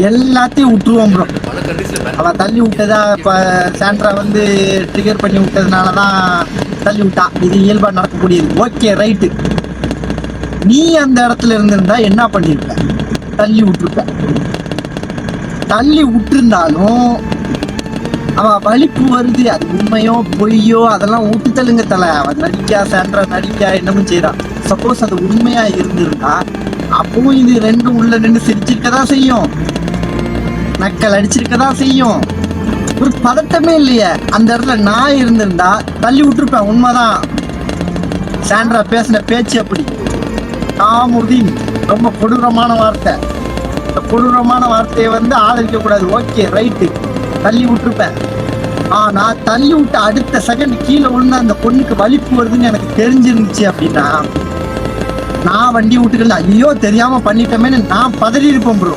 எல்லாத்தையும் விட்டுருவோம் ப்ரோ. அவ தள்ளி விட்டதா இப்போ சாண்ட்ரா வந்து ட்ரிகர் பண்ணி விட்டதுனால தான் தள்ளி விட்டா. இது இயல்பாக நடக்கக்கூடியது. Okay right. நீ அந்த இடத்துல இருந்திருந்தா என்ன பண்ணிருப்ப? தள்ளி விட்டுருப்ப. தள்ளி விட்டுருந்தாலும் அவன் வலிப்பு வருது, அது உண்மையோ பொய்யோ அதெல்லாம் ஊட்டு தள்ளுங்க தலை. அவன் நடிக்கா சாண்ட்ரா நடிக்கா என்னமும் செய்யறான். சப்போஸ் அது உண்மையா இருந்திருந்தா அப்பவும் இது ரெண்டும் உள்ள நின்று சிரிச்சிருக்கதான் செய்யும், நக்கல் அடிச்சிருக்கதான் செய்யும். ஒரு பதட்டமே இல்லையே. அந்த இடத்துல நான் இருந்திருந்தா தள்ளி விட்டுருப்பேன். உண்மைதான். சாண்ட்ரா பேசின பேச்சு அப்படி. தாமுதீன் ரொம்ப கொடூரமான வார்த்தை. இந்த கொடூரமான வார்த்தையை வந்து ஆதரிக்க கூடாது. ஓகே ரைட்டு, தள்ளி விட்டுருப்பேன். ஆனா தள்ளி விட்டு அடுத்த செகண்ட் கீழே விழுந்து அந்த பொண்ணுக்கு வலிப்பு வருதுன்னு எனக்கு தெரிஞ்சிருந்துச்சு அப்படின்னா நான் வண்டி விட்டுக்கல, ஐயோ தெரியாம பண்ணிட்டோமேன்னு நான் பதறி இருப்பேன் ப்ரோ.